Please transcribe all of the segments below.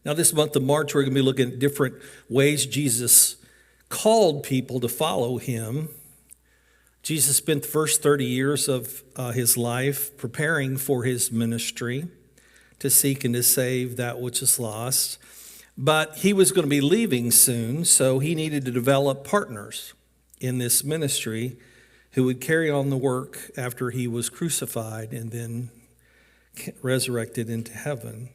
Now, this month of March, we're going to be looking at different ways Jesus called people to follow him. Jesus spent the first 30 years of his life preparing for his ministry to seek and to save that which is lost. But he was going to be leaving soon, so he needed to develop partners in this ministry who would carry on the work after he was crucified and then resurrected into heaven.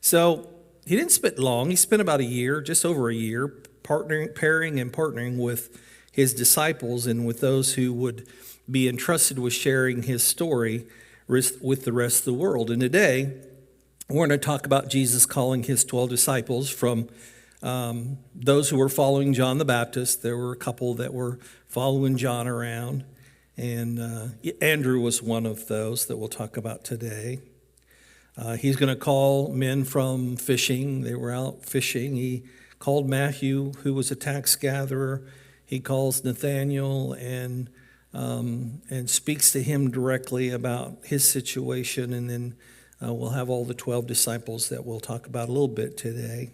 So he didn't spend long. He spent about a year, just over a year, pairing and partnering with his disciples and with those who would be entrusted with sharing his story with the rest of the world. And today, we're going to talk about Jesus calling his 12 disciples from those who were following John the Baptist. There were a couple that were following John around, and Andrew was one of those that we'll talk about today. He's going to call men from fishing. They were out fishing. He called Matthew, who was a tax gatherer. He calls Nathanael and speaks to him directly about his situation. And then we'll have all the 12 disciples that we'll talk about a little bit today.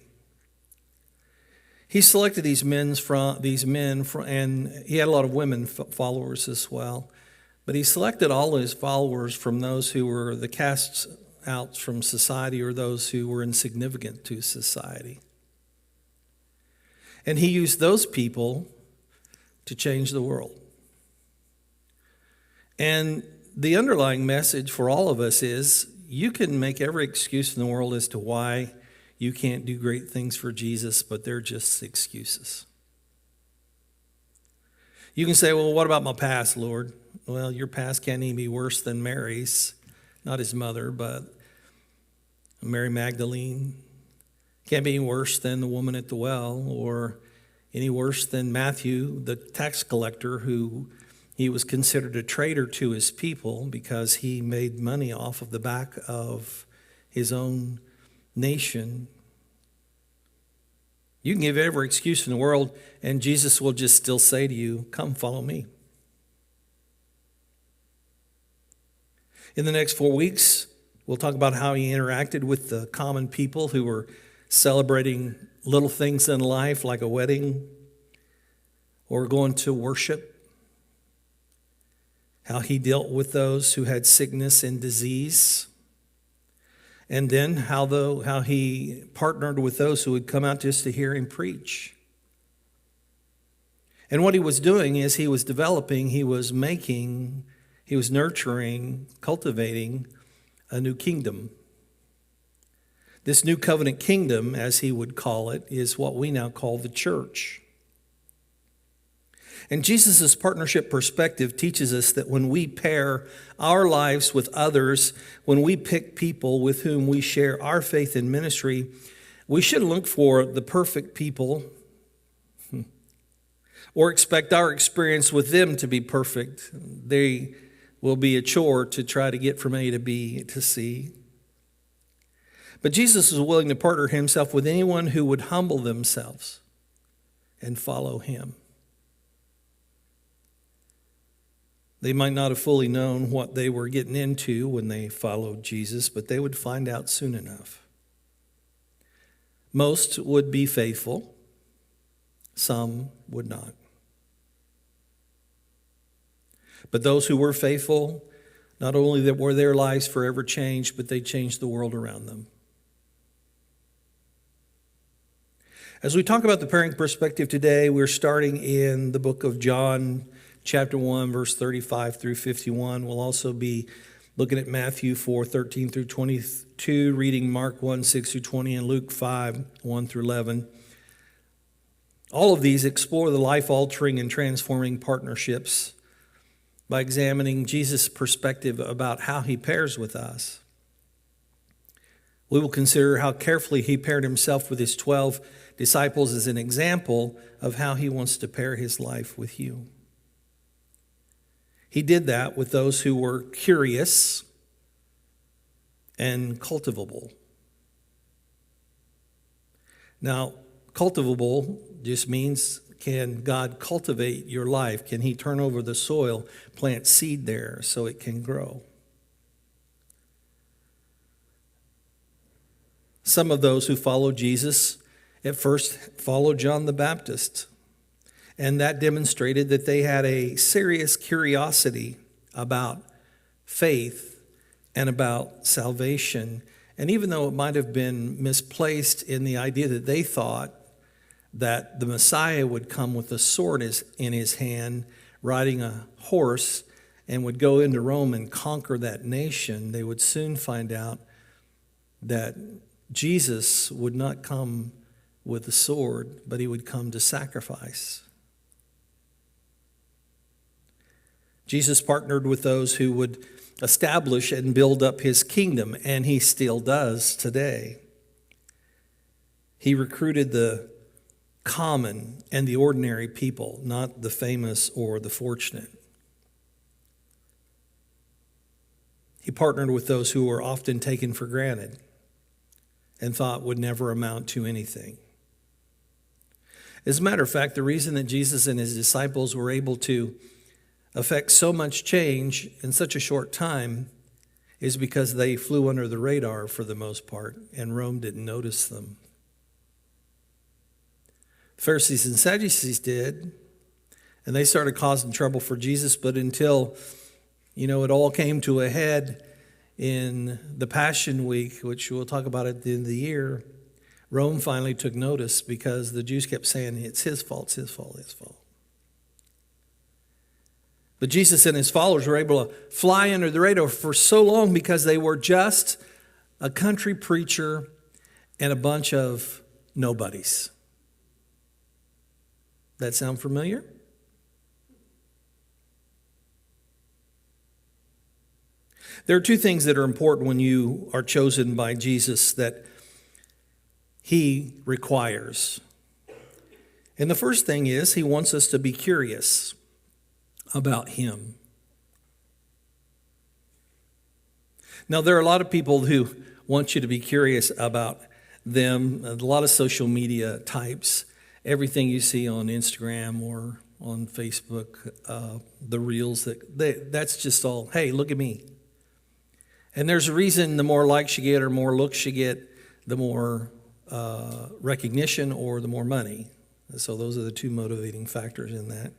He selected these men, and he had a lot of women followers as well. But he selected all his followers from those who were the casts out from society or those who were insignificant to society. And he used those people to change the world. And the underlying message for all of us is you can make every excuse in the world as to why you can't do great things for Jesus, but they're just excuses. You can say, well, what about my past, Lord? Well, your past can't even be worse than Mary's. Not his mother, but Mary Magdalene. Can't be any worse than the woman at the well, or any worse than Matthew, the tax collector, who he was considered a traitor to his people because he made money off of the back of his own nation. You can give every excuse in the world, and Jesus will just still say to you, come follow me. In the next 4 weeks, we'll talk about how he interacted with the common people who were celebrating little things in life like a wedding or going to worship. How he dealt with those who had sickness and disease. And then how he partnered with those who would come out just to hear him preach. And what he was doing is he was developing, he was nurturing, cultivating a new kingdom. This new covenant kingdom, as he would call it, is what we now call the church. And Jesus' partnership perspective teaches us that when we pair our lives with others, when we pick people with whom we share our faith and ministry, we shouldn't look for the perfect people or expect our experience with them to be perfect. They will be a chore to try to get from A to B to C. But Jesus is willing to partner himself with anyone who would humble themselves and follow him. They might not have fully known what they were getting into when they followed Jesus, but they would find out soon enough. Most would be faithful. Some would not. But those who were faithful, not only were their lives forever changed, but they changed the world around them. As we talk about the parenting perspective today, we're starting in the book of John, chapter 1, verse 35 through 51. We'll also be looking at Matthew 4, 13 through 22, reading Mark 1, 6 through 20, and Luke 5, 1 through 11. All of these explore the life-altering and transforming partnerships by examining Jesus' perspective about how he pairs with us. We will consider how carefully he paired himself with his 12 disciples as an example of how he wants to pair his life with you. He did that with those who were curious and cultivable. Now, cultivable just means, can God cultivate your life? Can he turn over the soil, plant seed there so it can grow? Some of those who followed Jesus at first followed John the Baptist, and that demonstrated that they had a serious curiosity about faith and about salvation. And even though it might have been misplaced in the idea that they thought that the Messiah would come with a sword in his hand, riding a horse, and would go into Rome and conquer that nation, they would soon find out that Jesus would not come with a sword, but he would come to sacrifice. Jesus partnered with those who would establish and build up his kingdom, and he still does today. He recruited the common and the ordinary people, not the famous or the fortunate. He partnered with those who were often taken for granted and thought would never amount to anything. As a matter of fact, the reason that Jesus and his disciples were able to affect so much change in such a short time is because they flew under the radar for the most part, and Rome didn't notice them. Pharisees and Sadducees did, and they started causing trouble for Jesus, but until, it all came to a head in the Passion Week, which we'll talk about at the end of the year, Rome finally took notice because the Jews kept saying, it's his fault, it's his fault, his fault. But Jesus and his followers were able to fly under the radar for so long because they were just a country preacher and a bunch of nobodies. That sound familiar? There are two things that are important when you are chosen by Jesus that he requires. And the first thing is he wants us to be curious about him. Now, there are a lot of people who want you to be curious about them, a lot of social media types. Everything you see on Instagram or on Facebook, the reels, that's just all, hey, look at me. And there's a reason the more likes you get or more looks you get, the more recognition or the more money. So those are the two motivating factors in that.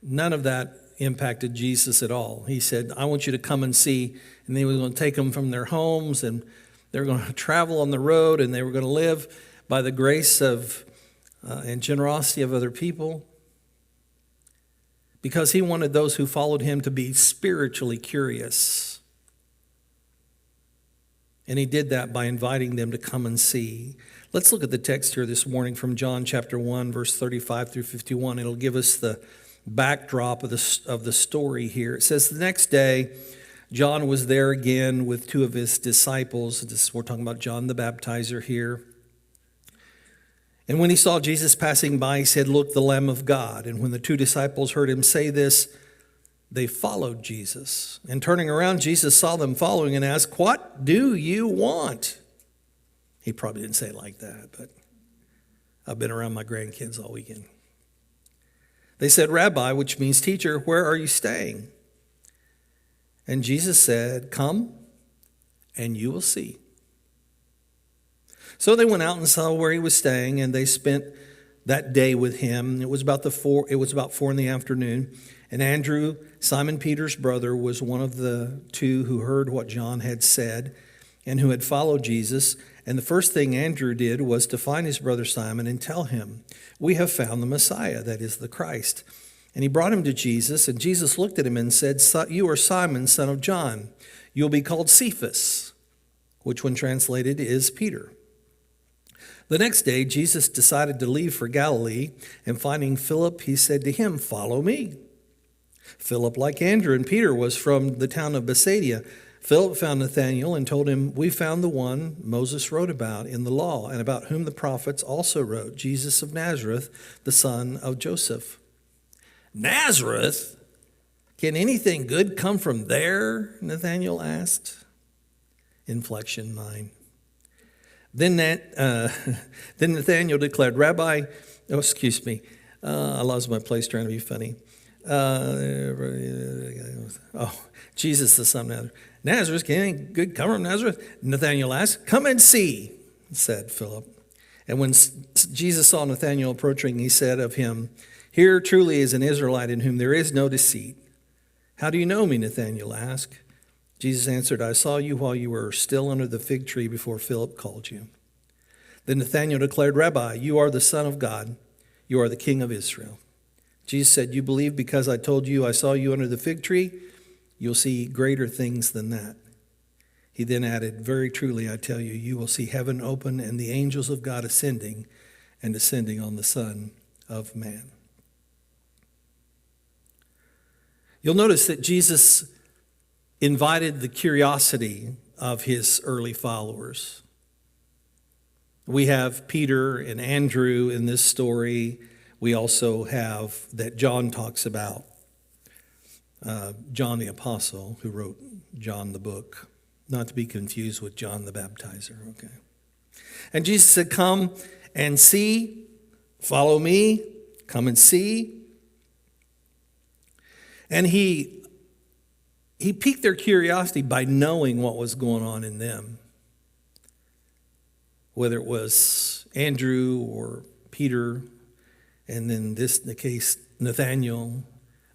None of that impacted Jesus at all. He said, I want you to come and see. And they were going to take them from their homes, and they were going to travel on the road, and they were going to live by the grace of and generosity of other people, because he wanted those who followed him to be spiritually curious. And he did that by inviting them to come and see. Let's look at the text here this morning from John chapter 1, verse 35 through 51. It'll give us the backdrop of the story here. It says, the next day, John was there again with two of his disciples. We're talking about John the Baptizer here. And when he saw Jesus passing by, he said, look, the Lamb of God. And when the two disciples heard him say this, they followed Jesus. And turning around, Jesus saw them following and asked, what do you want? He probably didn't say it like that, but I've been around my grandkids all weekend. They said, Rabbi, which means teacher, where are you staying? And Jesus said, come and you will see. So they went out and saw where he was staying, and they spent that day with him. It was about 4 in the afternoon. And Andrew, Simon Peter's brother, was one of the two who heard what John had said and who had followed Jesus. And the first thing Andrew did was to find his brother Simon and tell him, we have found the Messiah, that is the Christ. And he brought him to Jesus, and Jesus looked at him and said, you are Simon, son of John. You'll be called Cephas, which when translated is Peter. The next day, Jesus decided to leave for Galilee, and finding Philip, he said to him, follow me. Philip, like Andrew and Peter, was from the town of Bethsaida. Philip found Nathanael and told him, we found the one Moses wrote about in the law, and about whom the prophets also wrote, Jesus of Nazareth, the son of Joseph. Nazareth? Can anything good come from there? Nathanael asked. Inflection 9. Then Nathanael declared, Rabbi, I lost my place trying to be funny. Jesus, the son of Nazareth. Nazareth, can anything good come from Nazareth? Nathanael asked, come and see. said Philip. And when Jesus saw Nathanael approaching, he said of him, "Here truly is an Israelite in whom there is no deceit." "How do you know me?" Nathanael asked. Jesus answered, "I saw you while you were still under the fig tree before Philip called you." Then Nathanael declared, "Rabbi, you are the Son of God. You are the King of Israel." Jesus said, "You believe because I told you I saw you under the fig tree? You'll see greater things than that." He then added, "Very truly, I tell you, you will see heaven open and the angels of God ascending and descending on the Son of Man." You'll notice that Jesus invited the curiosity of his early followers. We have Peter and Andrew in this story. We also have that John talks about, John the Apostle, who wrote John the book, not to be confused with John the Baptizer, okay? And Jesus said, "Come and see, follow me, come and see." And he piqued their curiosity by knowing what was going on in them. Whether it was Andrew or Peter, and then this, in the case, Nathanael,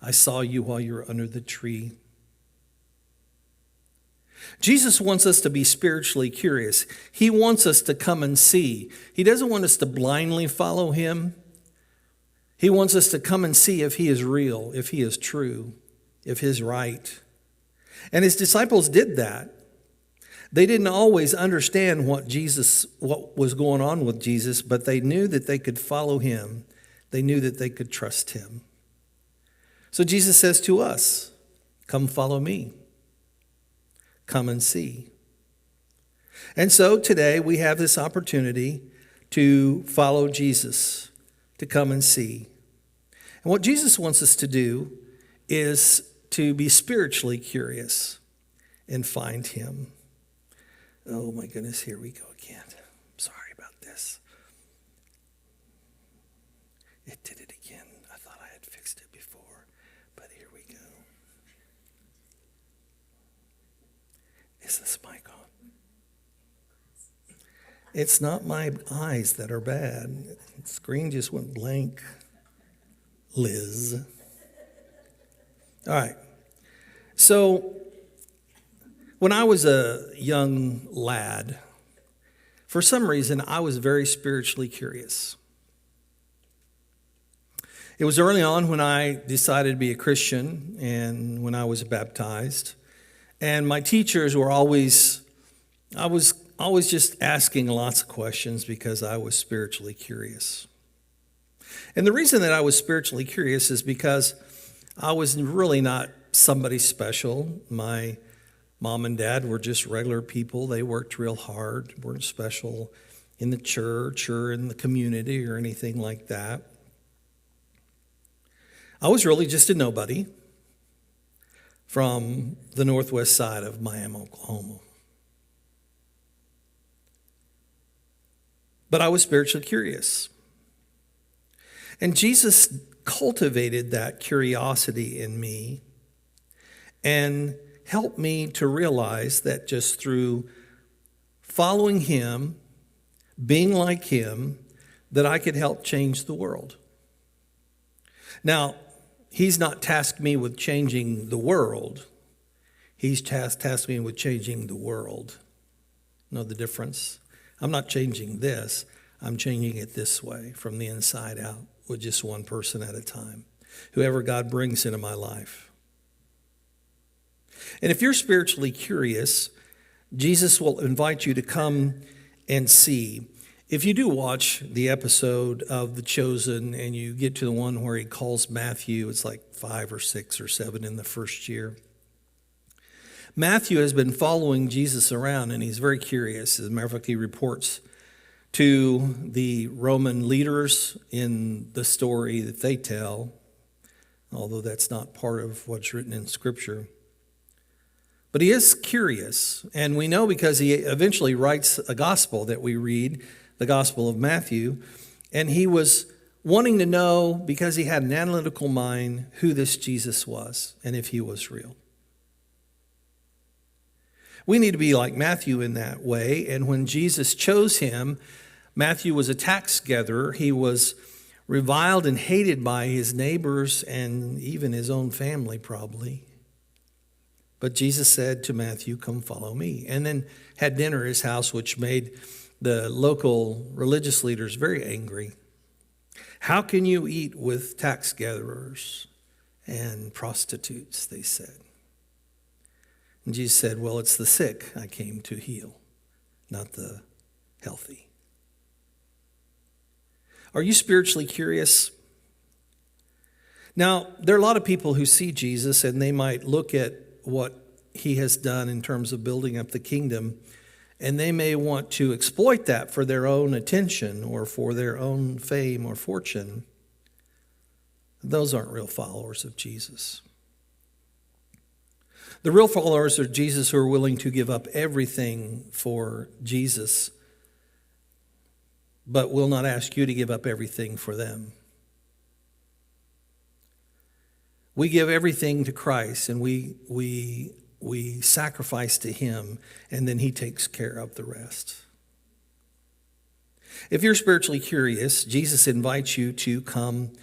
"I saw you while you were under the tree." Jesus wants us to be spiritually curious. He wants us to come and see. He doesn't want us to blindly follow him. He wants us to come and see if he is real, if he is true, if he's right. And his disciples did that. They didn't always understand what was going on with Jesus, but they knew that they could follow him. They knew that they could trust him. So Jesus says to us, "Come follow me. Come and see." And so today we have this opportunity to follow Jesus, to come and see. And what Jesus wants us to do is to be spiritually curious and find him. Oh my goodness, here we go again. Sorry about this. It did it again. I thought I had fixed it before, but here we go. Is this mic on? It's not my eyes that are bad. The screen just went blank. Liz. All right. So, when I was a young lad, for some reason, I was very spiritually curious. It was early on when I decided to be a Christian and when I was baptized. And my teachers were I was always just asking lots of questions because I was spiritually curious. And the reason that I was spiritually curious is because I was really not somebody special. My mom and dad were just regular people. They worked real hard, weren't special in the church or in the community or anything like that. I was really just a nobody from the northwest side of Miami, Oklahoma. But I was spiritually curious. And Jesus cultivated that curiosity in me and helped me to realize that just through following him, being like him, that I could help change the world. Now, he's not tasked me with changing the world. He's tasked me with changing the world. Know the difference? I'm not changing this. I'm changing it this way, from the inside out, with just one person at a time. Whoever God brings into my life. And if you're spiritually curious, Jesus will invite you to come and see. If you do watch the episode of The Chosen and you get to the one where he calls Matthew, it's like 5 or 6 or 7 in the first year. Matthew has been following Jesus around and he's very curious. As a matter of fact, he reports to the Roman leaders in the story that they tell, although that's not part of what's written in Scripture. But he is curious, and we know because he eventually writes a gospel that we read, the Gospel of Matthew, and he was wanting to know, because he had an analytical mind, who this Jesus was and if he was real. We need to be like Matthew in that way. And when Jesus chose him, Matthew was a tax gatherer. He was reviled and hated by his neighbors and even his own family, probably. But Jesus said to Matthew, "Come follow me," and then had dinner at his house, which made the local religious leaders very angry. "How can you eat with tax gatherers and prostitutes?" they said. And Jesus said, "Well, it's the sick I came to heal, not the healthy." Are you spiritually curious? Now, there are a lot of people who see Jesus and they might look at what he has done in terms of building up the kingdom, and they may want to exploit that for their own attention or for their own fame or fortune. Those aren't real followers of Jesus. The real followers of Jesus who are willing to give up everything for Jesus, but will not ask you to give up everything for them. We give everything to Christ, and we sacrifice to him, and then he takes care of the rest. If you're spiritually curious, Jesus invites you to come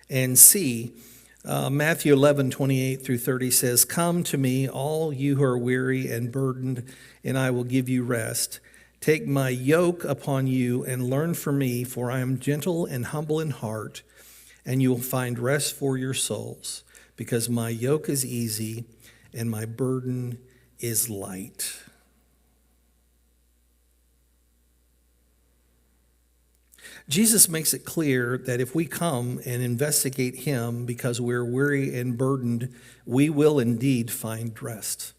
and see. Matthew 11:28-30 says, "Come to me, all you who are weary and burdened, and I will give you rest. Take my yoke upon you and learn from me, for I am gentle and humble in heart, and you will find rest for your souls, because my yoke is easy and my burden is light." Jesus makes it clear that if we come and investigate him because we're weary and burdened, we will indeed find rest.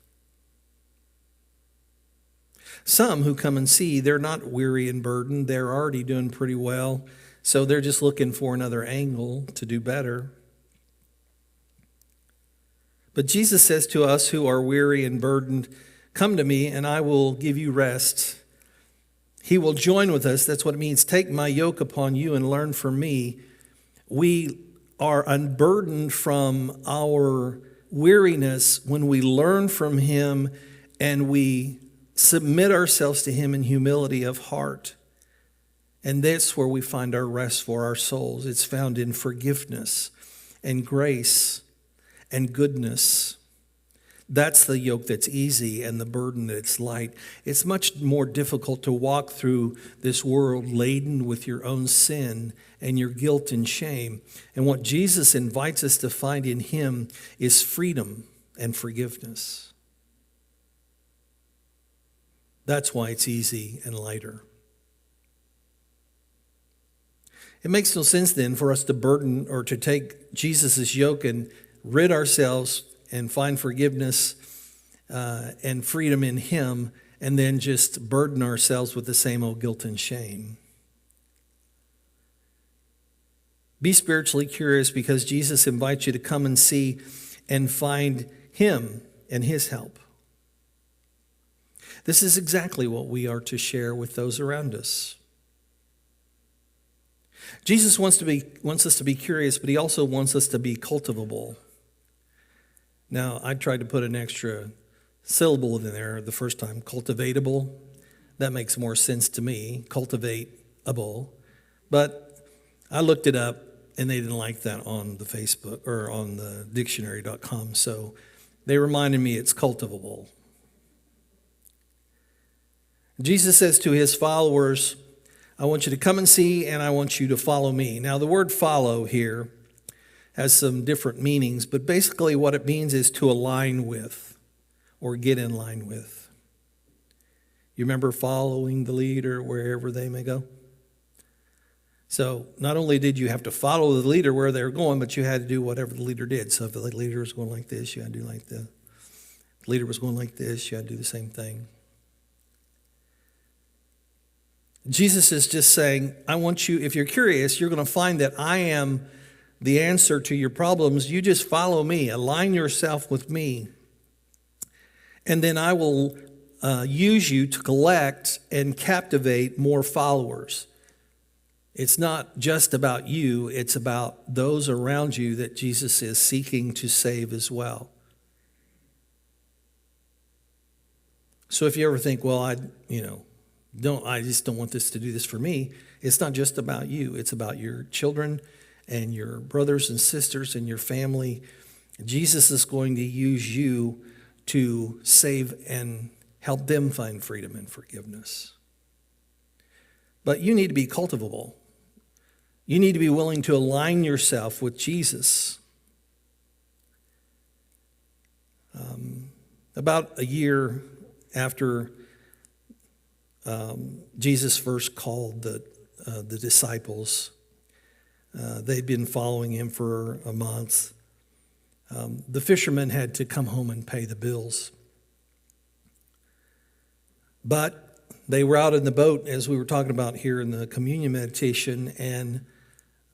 Some who come and see, they're not weary and burdened. They're already doing pretty well, so they're just looking for another angle to do better. But Jesus says to us who are weary and burdened, "Come to me and I will give you rest." He will join with us. That's what it means. Take my yoke upon you and learn from me. We are unburdened from our weariness when we learn from him and we submit ourselves to him in humility of heart. And that's where we find our rest for our souls. It's found in forgiveness and grace and goodness. That's the yoke that's easy and the burden that's light. It's much more difficult to walk through this world laden with your own sin and your guilt and shame. And what Jesus invites us to find in him is freedom and forgiveness. That's why it's easy and lighter. It makes no sense then for us to burden or to take Jesus' yoke and rid ourselves and find forgiveness and freedom in him, and then just burden ourselves with the same old guilt and shame. Be spiritually curious because Jesus invites you to come and see and find him and his help. This is exactly what we are to share with those around us. Jesus wants us to be curious, but he also wants us to be cultivable. Now, I tried to put an extra syllable in there the first time, cultivatable. That makes more sense to me, cultivateable. But I looked it up, and they didn't like that on the Facebook or on the dictionary.com, so they reminded me it's cultivable. Jesus says to his followers, "I want you to come and see, and I want you to follow me." Now, the word follow here has some different meanings, but basically what it means is to align with or get in line with. You remember following the leader wherever they may go? So not only did you have to follow the leader where they were going, but you had to do whatever the leader did. So if the leader was going like this, you had to do like this. If the leader was going like this, you had to do the same thing. Jesus is just saying, I want you, if you're curious, you're going to find that I am the answer to your problems. You just follow me, align yourself with me, and then I will use you to collect and captivate more followers. It's not just about you, it's about those around you that Jesus is seeking to save as well. So if you ever think, well, I just don't want this to do this for me, it's not just about you. It's about your children and your brothers and sisters and your family. Jesus is going to use you to save and help them find freedom and forgiveness. But you need to be cultivable. You need to be willing to align yourself with Jesus. About a year after Jesus first called the disciples, they'd been following him for a month. The fishermen had to come home and pay the bills. But they were out in the boat, as we were talking about here in the communion meditation, and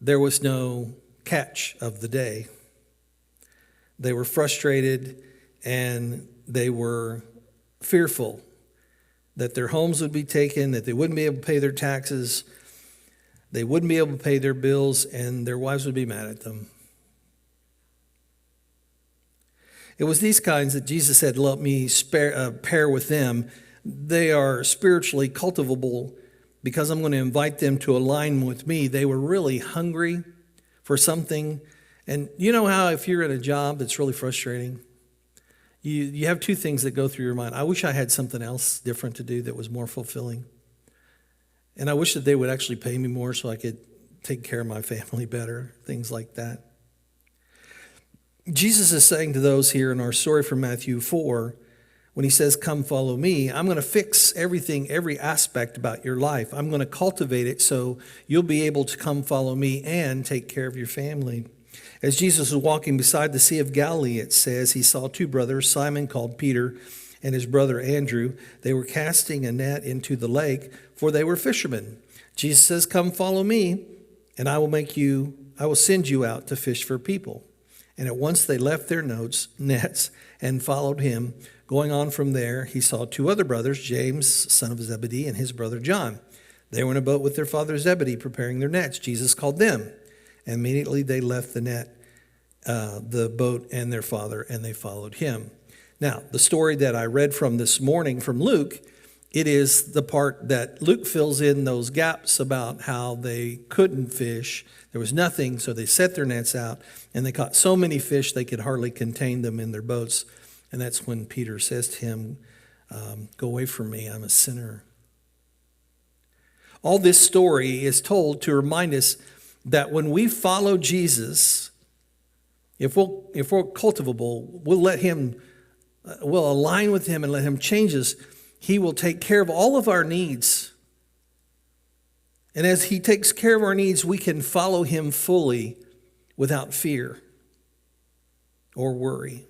there was no catch of the day. They were frustrated and they were fearful that their homes would be taken, that they wouldn't be able to pay their taxes, they wouldn't be able to pay their bills, and their wives would be mad at them. It was these kinds that Jesus said, let me pair with them. They are spiritually cultivable because I'm going to invite them to align with me. They were really hungry for something. And you know how if you're in a job that's really frustrating, you have two things that go through your mind. I wish I had something else different to do that was more fulfilling. And I wish that they would actually pay me more so I could take care of my family better, things like that. Jesus is saying to those here in our story from Matthew 4, when he says, come follow me, I'm going to fix everything, every aspect about your life. I'm going to cultivate it so you'll be able to come follow me and take care of your family. As Jesus was walking beside the Sea of Galilee, it says he saw two brothers, Simon called Peter and his brother Andrew. They were casting a net into the lake, for they were fishermen. Jesus says, come follow me, and I will send you out to fish for people. And at once they left their nets and followed him. Going on from there, he saw two other brothers, James, son of Zebedee, and his brother John. They were in a boat with their father Zebedee, preparing their nets. Jesus called them. And immediately they left the boat and their father, and they followed him. Now, the story that I read from this morning from Luke, it is the part that Luke fills in those gaps about how they couldn't fish. There was nothing, so they set their nets out, and they caught so many fish they could hardly contain them in their boats. And that's when Peter says to him, go away from me, I'm a sinner. All this story is told to remind us that when we follow Jesus, if we're cultivable, we'll align with him and let him change us. He will take care of all of our needs. And as he takes care of our needs, we can follow him fully without fear or worry.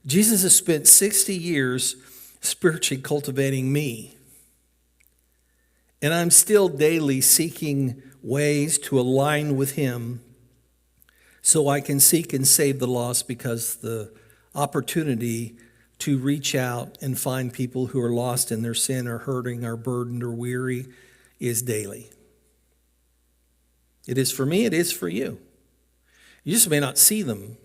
Jesus has spent 60 years spiritually cultivating me. And I'm still daily seeking ways to align with him so I can seek and save the lost, because the opportunity to reach out and find people who are lost in their sin or hurting or burdened or weary is daily. It is for me, it is for you. You just may not see them.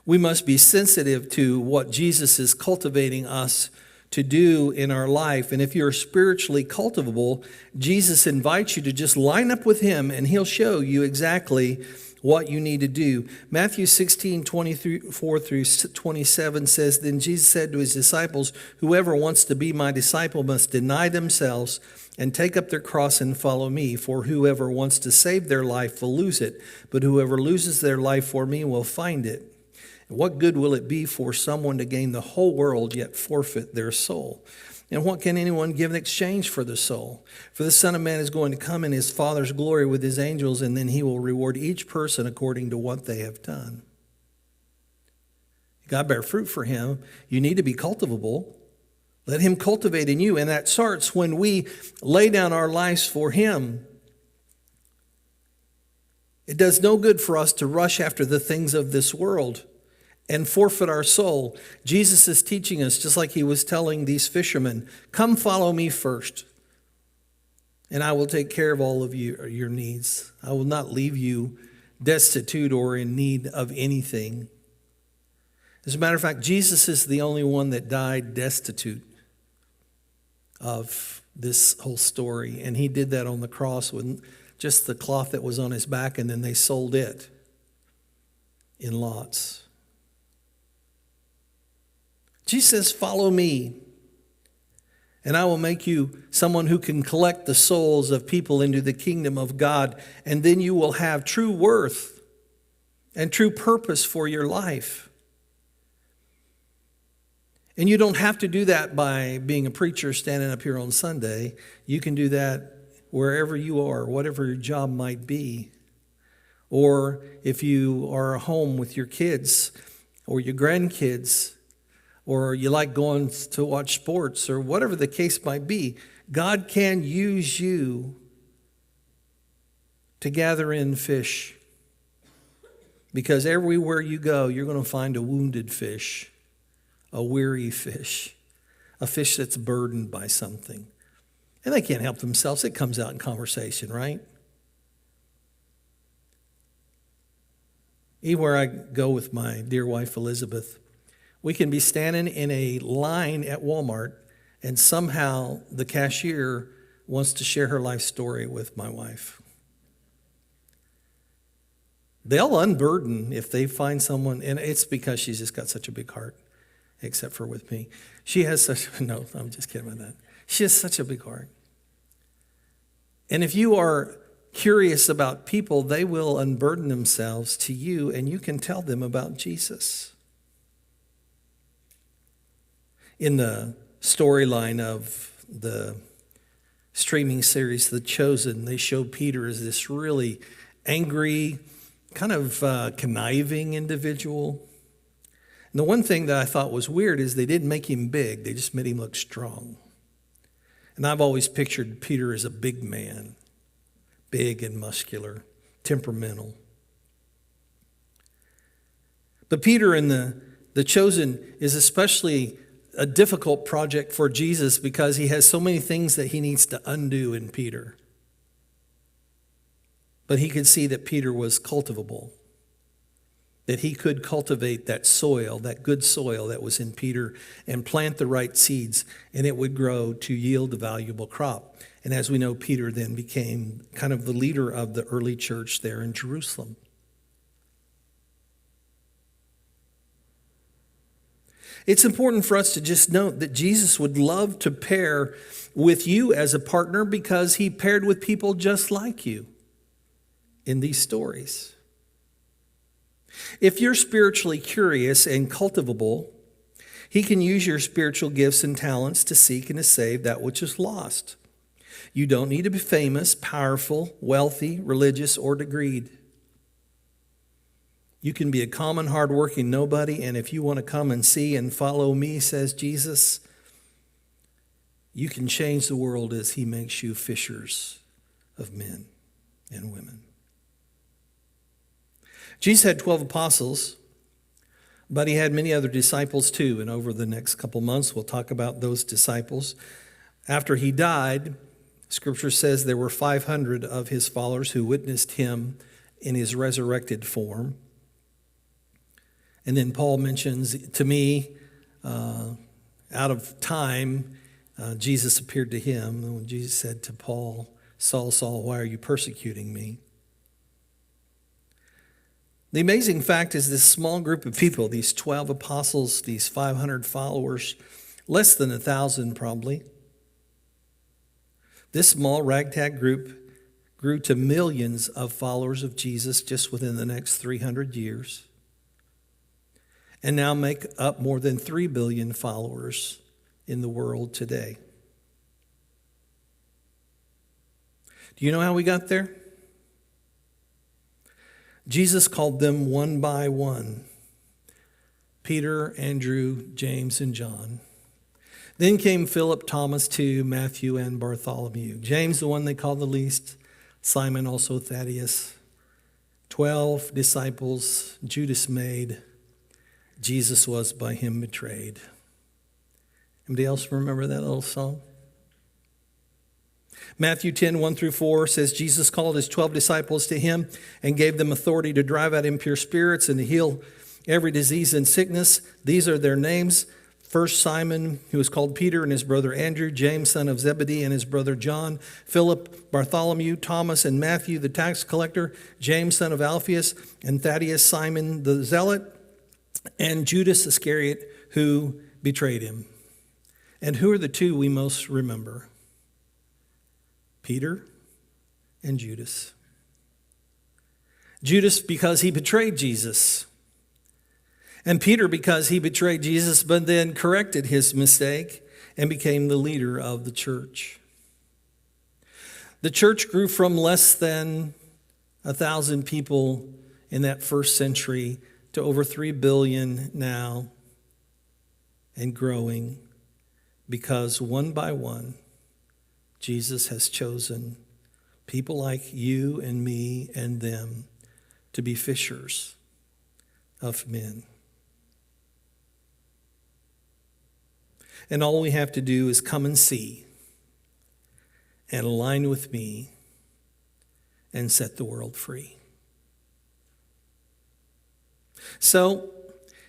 We must be sensitive to what Jesus is cultivating us to do in our life. And if you're spiritually cultivable, Jesus invites you to just line up with him and he'll show you exactly what you need to do. Matthew 16:24 through 27 says, then Jesus said to his disciples, whoever wants to be my disciple must deny themselves and take up their cross and follow me. For whoever wants to save their life will lose it, but whoever loses their life for me will find it. What good will it be for someone to gain the whole world yet forfeit their soul? And what can anyone give in exchange for the soul? For the Son of Man is going to come in his Father's glory with his angels, and then he will reward each person according to what they have done. You got to bear fruit for him. You need to be cultivable. Let him cultivate in you. And that starts when we lay down our lives for him. It does no good for us to rush after the things of this world and forfeit our soul. Jesus is teaching us, just like he was telling these fishermen, come follow me first, and I will take care of all of your needs. I will not leave you destitute or in need of anything. As a matter of fact, Jesus is the only one that died destitute of this whole story. And he did that on the cross with just the cloth that was on his back, and then they sold it in lots. Jesus says, follow me, and I will make you someone who can collect the souls of people into the kingdom of God, and then you will have true worth and true purpose for your life. And you don't have to do that by being a preacher standing up here on Sunday. You can do that wherever you are, whatever your job might be. Or if you are at home with your kids or your grandkids, or you like going to watch sports, or whatever the case might be, God can use you to gather in fish. Because everywhere you go, you're going to find a wounded fish, a weary fish, a fish that's burdened by something. And they can't help themselves. It comes out in conversation, right? Even where I go with my dear wife, Elizabeth, we can be standing in a line at Walmart, and somehow the cashier wants to share her life story with my wife. They'll unburden if they find someone, and it's because she's just got such a big heart, except for with me. She has such, no, I'm just kidding about that. She has such a big heart. And if you are curious about people, they will unburden themselves to you, and you can tell them about Jesus. In the storyline of the streaming series, The Chosen, they show Peter as this really angry, kind of conniving individual. And the one thing that I thought was weird is they didn't make him big. They just made him look strong. And I've always pictured Peter as a big man, big and muscular, temperamental. But Peter in the Chosen is especially a difficult project for Jesus because he has so many things that he needs to undo in Peter. But he could see that Peter was cultivable, that he could cultivate that soil, that good soil that was in Peter, and plant the right seeds, and it would grow to yield a valuable crop. And as we know, Peter then became kind of the leader of the early church there in Jerusalem. It's important for us to just note that Jesus would love to pair with you as a partner because he paired with people just like you in these stories. If you're spiritually curious and cultivable, he can use your spiritual gifts and talents to seek and to save that which is lost. You don't need to be famous, powerful, wealthy, religious, or degreed. You can be a common, hardworking nobody, and if you want to come and see and follow me, says Jesus, you can change the world as he makes you fishers of men and women. Jesus had 12 apostles, but he had many other disciples too, and over the next couple months, we'll talk about those disciples. After he died, Scripture says there were 500 of his followers who witnessed him in his resurrected form. And then Paul mentions, to me, out of time, Jesus appeared to him. And when Jesus said to Paul, Saul, Saul, why are you persecuting me? The amazing fact is this small group of people, these 12 apostles, these 500 followers, less than 1,000 probably. This small ragtag group grew to millions of followers of Jesus just within the next 300 years. And now make up more than 3 billion followers in the world today. Do you know how we got there? Jesus called them one by one. Peter, Andrew, James, and John. Then came Philip, Thomas too, Matthew, and Bartholomew. James, the one they called the least. Simon, also Thaddeus. 12 disciples, Judas made. Jesus was by him betrayed. Anybody else remember that little song? Matthew 10, 1 through 4 says, Jesus called his 12 disciples to him and gave them authority to drive out impure spirits and to heal every disease and sickness. These are their names. First Simon, who was called Peter, and his brother Andrew, James, son of Zebedee, and his brother John, Philip, Bartholomew, Thomas, and Matthew, the tax collector, James, son of Alphaeus, and Thaddeus, Simon the zealot, and Judas Iscariot, who betrayed him. And who are the two we most remember? Peter and Judas. Judas because he betrayed Jesus. And Peter because he betrayed Jesus, but then corrected his mistake and became the leader of the church. The church grew from less than 1,000 people in that first century to over 3 billion now, and growing, because one by one, Jesus has chosen people like you and me and them to be fishers of men. And all we have to do is come and see and align with me and set the world free. So,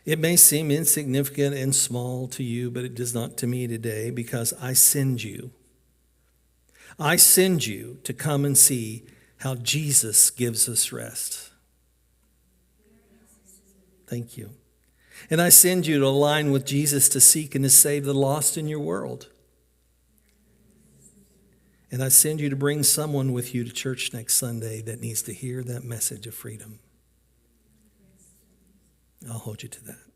it may seem insignificant and small to you, but it does not to me today, because I send you. I send you to come and see how Jesus gives us rest. Thank you. And I send you to align with Jesus to seek and to save the lost in your world. And I send you to bring someone with you to church next Sunday that needs to hear that message of freedom. I'll hold you to that.